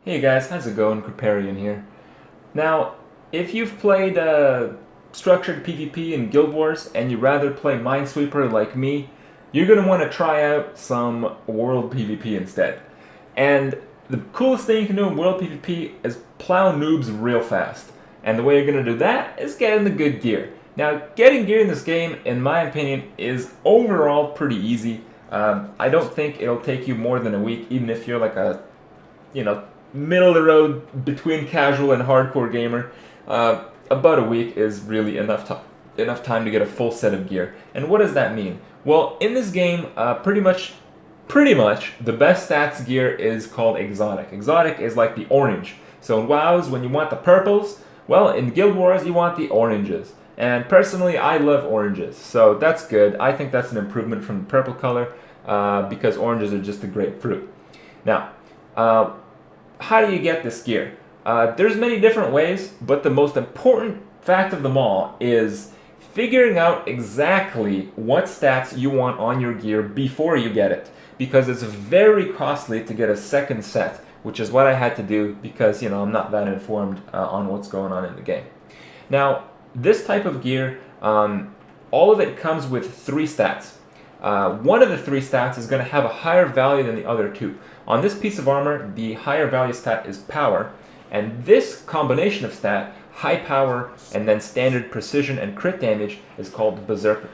Hey guys, how's it going? Kriparian here. Now, if you've played structured PvP in Guild Wars and you'd rather play Minesweeper like me, you're going to want to try out some World PvP instead. And the coolest thing you can do in World PvP is plow noobs real fast. And the way you're going to do that is getting the good gear. Now, getting gear in this game, in my opinion, is overall pretty easy. I don't think it'll take you more than a week, even if you're like a, you know, middle of the road between casual and hardcore gamer. About a week is really enough time to get a full set of gear. And what does that mean? Well, in this game, pretty much the best stats gear is called exotic. Exotic is like the orange. So in WoWs, when you want the purples, well, in Guild Wars, you want the oranges. And personally, I love oranges, so that's good. I think that's an improvement from the purple color because oranges are just a great fruit. Now, how do you get this gear? There's many different ways, but the most important fact of them all is figuring out exactly what stats you want on your gear before you get it, because it's very costly to get a second set, which is what I had to do because, I'm not that informed on what's going on in the game. Now, this type of gear, all of it comes with 3 stats. One of the 3 stats is going to have a higher value than the other 2. On this piece of armor, the higher value stat is power, and this combination of stat, high power and then standard precision and crit damage, is called Berserker.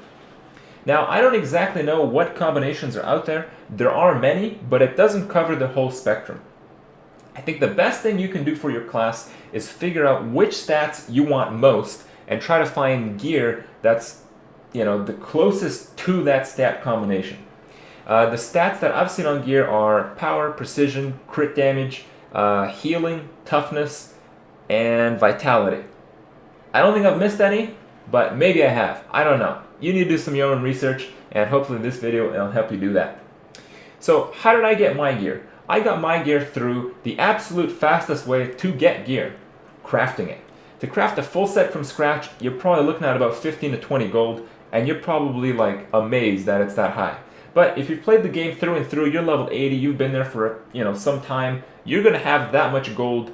Now, I don't exactly know what combinations are out there. There are many, but it doesn't cover the whole spectrum. I think the best thing you can do for your class is figure out which stats you want most and try to find gear that's the closest to that stat combination. The stats that I've seen on gear are power, precision, crit damage, healing, toughness, and vitality. I don't think I've missed any, but maybe I have. I don't know. You need to do some of your own research, and hopefully this video will help you do that. So how did I get my gear? I got my gear through the absolute fastest way to get gear, crafting it. To craft a full set from scratch, you're probably looking at about 15 to 20 gold, and you're probably like amazed that it's that high. But if you've played the game through and through, you're level 80, you've been there for some time, you're going to have that much gold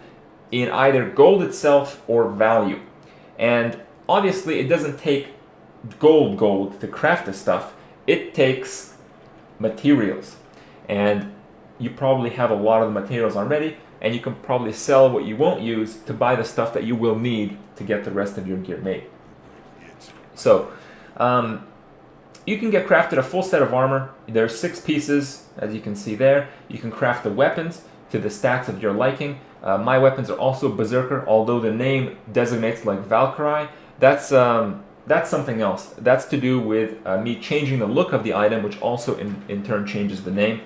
in either gold itself or value. And obviously it doesn't take gold to craft this stuff. It takes materials. And you probably have a lot of the materials already, and you can probably sell what you won't use to buy the stuff that you will need to get the rest of your gear made. So, you can get crafted a full set of armor. There's 6 pieces, as you can see there. You can craft the weapons to the stats of your liking. My weapons are also Berserker, although the name designates like Valkyrie. That's something else. That's to do with me changing the look of the item, which also in turn changes the name.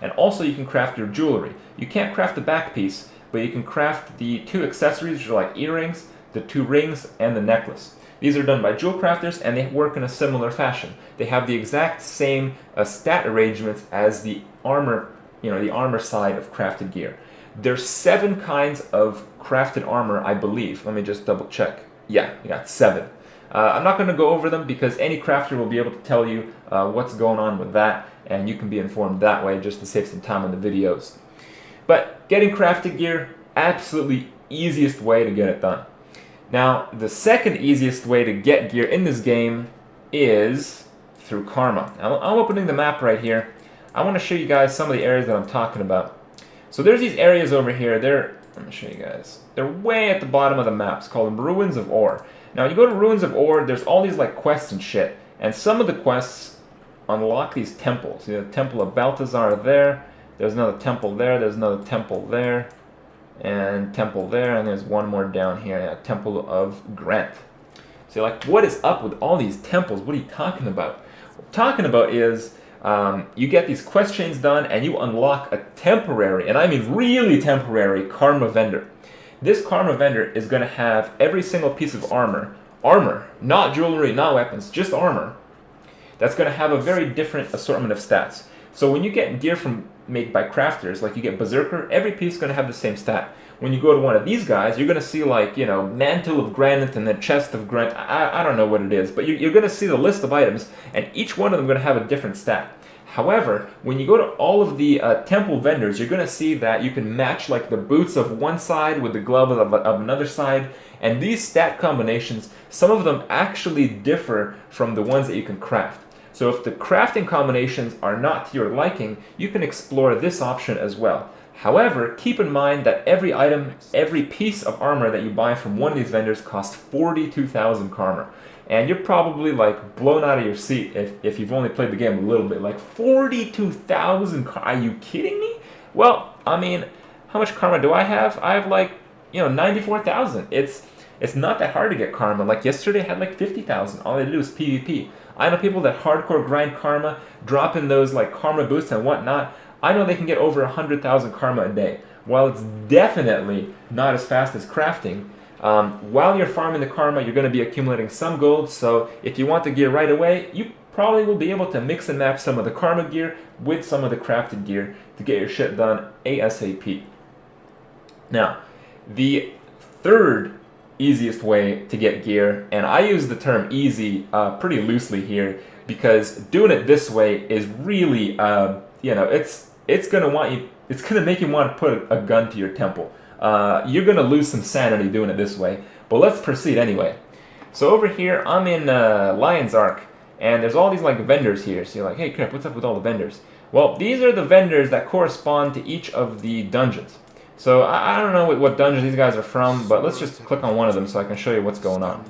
And also you can craft your jewelry. You can't craft the back piece, but you can craft the 2 accessories, which are like earrings, the 2 rings, and the necklace. These are done by jewel crafters, and they work in a similar fashion. They have the exact same stat arrangements as the armor, the armor side of crafted gear. There's 7 kinds of crafted armor, I believe. Let me just double check. Yeah, you got 7. I'm not going to go over them because any crafter will be able to tell you what's going on with that, and you can be informed that way just to save some time on the videos. But getting crafted gear, absolutely easiest way to get it done. Now, the second easiest way to get gear in this game is through karma. Now, I'm opening the map right here. I want to show you guys some of the areas that I'm talking about. So there's these areas over here. Let me show you guys. They're way at the bottom of the map. It's called Ruins of Ore. Now, you go to Ruins of Ore, there's all these like quests and shit. And some of the quests unlock these temples. You know, the Temple of Balthazar there. There's another temple there. There's another temple there. And temple there, and there's one more down here, yeah, Temple of Grant. So you're like, what is up with all these temples? What are you talking about? What I'm talking about is you get these quest chains done, and you unlock a temporary, and I mean really temporary, karma vendor. This karma vendor is going to have every single piece of armor, not jewelry, not weapons, just armor, that's going to have a very different assortment of stats. So when you get gear made by crafters, like you get Berserker, every piece is going to have the same stat. When you go to one of these guys, you're going to see like, Mantle of Granite and then Chest of Granite. I don't know what it is, but you're going to see the list of items, and each one of them is going to have a different stat. However, when you go to all of the temple vendors, you're going to see that you can match like the boots of one side with the glove of another side. And these stat combinations, some of them actually differ from the ones that you can craft. So if the crafting combinations are not to your liking, you can explore this option as well. However, keep in mind that every item, every piece of armor that you buy from one of these vendors costs 42,000 karma. And you're probably like blown out of your seat if you've only played the game a little bit. Like 42,000, are you kidding me? Well, I mean, how much karma do I have? I have like, 94,000. It's not that hard to get karma. Like yesterday I had like 50,000. All I had to do was PvP. I know people that hardcore grind karma, drop in those like karma boosts and whatnot. I know they can get over 100,000 karma a day. While it's definitely not as fast as crafting, while you're farming the karma, you're going to be accumulating some gold. So if you want the gear right away, you probably will be able to mix and match some of the karma gear with some of the crafted gear to get your shit done ASAP. Now, the third easiest way to get gear, and I use the term easy pretty loosely here because doing it this way is really, it's gonna make you want to put a gun to your temple. You're gonna lose some sanity doing it this way, but let's proceed anyway. So over here, I'm in Lion's Ark, and there's all these like vendors here. So you're like, hey, crap, what's up with all the vendors? Well, these are the vendors that correspond to each of the dungeons. So I don't know what dungeon these guys are from, but let's just click on one of them so I can show you what's going on.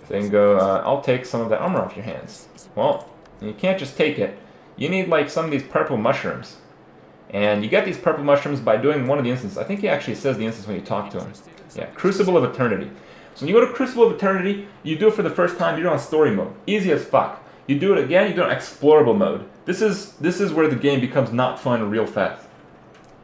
So you can go, I'll take some of that armor off your hands. Well, you can't just take it. You need like some of these purple mushrooms. And you get these purple mushrooms by doing one of the instances. I think he actually says the instance when you talk to him. Yeah, Crucible of Eternity. So when you go to Crucible of Eternity, you do it for the first time, you do it on story mode. Easy as fuck. You do it again, you do it on explorable mode. This is where the game becomes not fun real fast.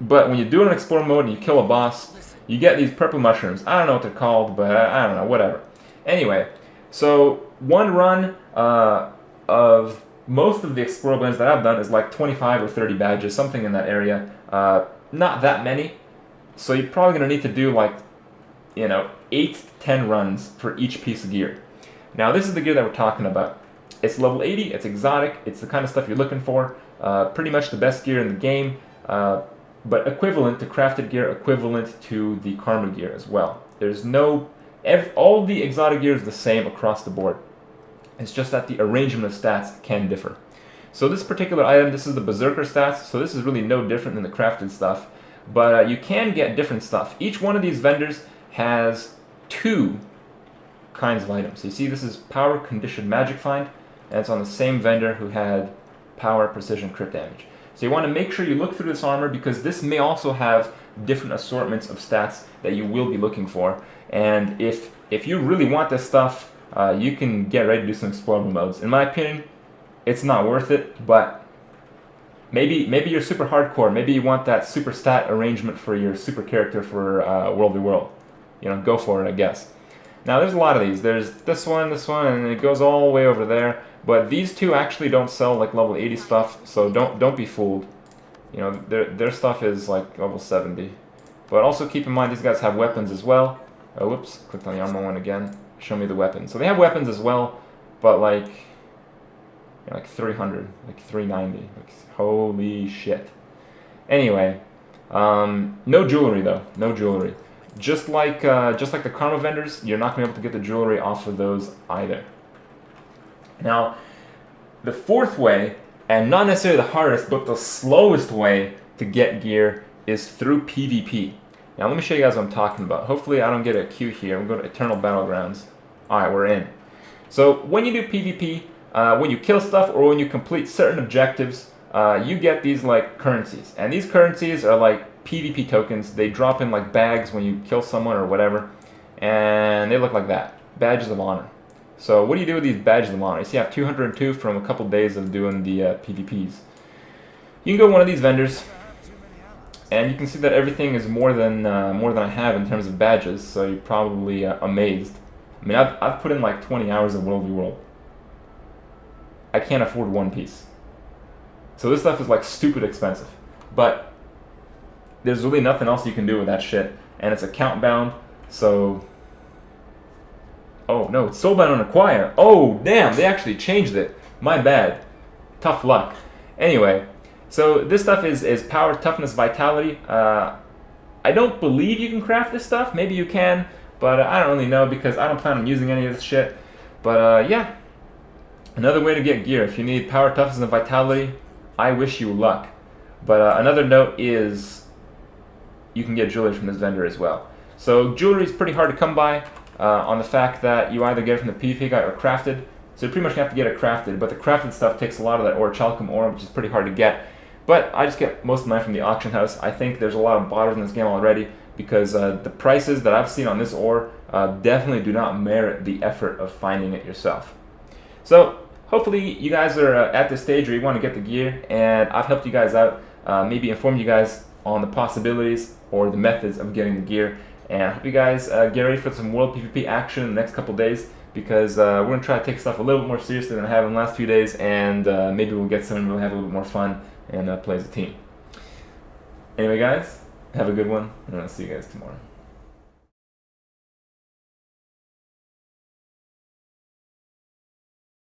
But when you do it in explore mode and you kill a boss, you get these purple mushrooms. I don't know what they're called, but I don't know, whatever. Anyway, so one run of most of the explorable ends that I've done is like 25 or 30 badges, something in that area. Not that many. So you're probably going to need to do like, 8 to 10 runs for each piece of gear. Now this is the gear that we're talking about. It's level 80, it's exotic, it's the kind of stuff you're looking for. Pretty much the best gear in the game. But equivalent to crafted gear, equivalent to the karma gear as well. There's all the exotic gear is the same across the board. It's just that the arrangement of stats can differ. So this particular item, this is the Berserker stats, so this is really no different than the crafted stuff. But you can get different stuff. Each one of these vendors has 2 kinds of items. So you see this is Power Conditioned Magic Find, and it's on the same vendor who had Power Precision Crit Damage. So you want to make sure you look through this armor because this may also have different assortments of stats that you will be looking for. And if you really want this stuff, you can get ready to do some explorable modes. In my opinion, it's not worth it, but maybe you're super hardcore. Maybe you want that super stat arrangement for your super character for World v World. Go for it, I guess. Now there's a lot of these. There's this one, and it goes all the way over there. But these two actually don't sell like level 80 stuff, so don't be fooled. Their stuff is like level 70. But also keep in mind these guys have weapons as well. Oh, whoops, clicked on the armor one again. Show me the weapons. So they have weapons as well, but like 300, like 390. Like, holy shit. Anyway, no jewelry though. No jewelry. Just like the karma vendors, you're not gonna be able to get the jewelry off of those either. Now, the fourth way, and not necessarily the hardest, but the slowest way to get gear is through PvP. Now, let me show you guys what I'm talking about. Hopefully, I don't get a queue here. We'll go to Eternal Battlegrounds. Alright, we're in. So, when you do PvP, when you kill stuff or when you complete certain objectives, you get these like currencies. And these currencies are like PvP tokens. They drop in like bags when you kill someone or whatever. And they look like that. Badges of honor. So what do you do with these badges of honor? You see I have 202 from a couple days of doing the PvPs. You can go to one of these vendors, and you can see that everything is more than I have in terms of badges, so you're probably amazed. I mean, I've put in like 20 hours of World v World. I can't afford one piece. So this stuff is like stupid expensive. But there's really nothing else you can do with that shit, and it's account bound, so... Oh, no, it's soulbound on acquire. Oh, damn, they actually changed it. My bad. Tough luck. Anyway, so this stuff is power, toughness, vitality. I don't believe you can craft this stuff. Maybe you can, but I don't really know because I don't plan on using any of this shit. But yeah, another way to get gear. If you need power, toughness, and vitality, I wish you luck. But another note is you can get jewelry from this vendor as well. So jewelry is pretty hard to come by on the fact that you either get it from the PvP guy or crafted. So you pretty much have to get it crafted, but the crafted stuff takes a lot of that orichalcum ore, which is pretty hard to get. But I just get most of mine from the auction house. I think there's a lot of botters in this game already because the prices that I've seen on this ore definitely do not merit the effort of finding it yourself. So hopefully you guys are at this stage where you want to get the gear, and I've helped you guys out, maybe informed you guys on the possibilities or the methods of getting the gear. And I hope you guys get ready for some World PvP action in the next couple days, because we're going to try to take stuff a little bit more seriously than I have in the last few days, and maybe we'll get some and we'll have a little bit more fun and play as a team. Anyway guys, have a good one, and I'll see you guys tomorrow.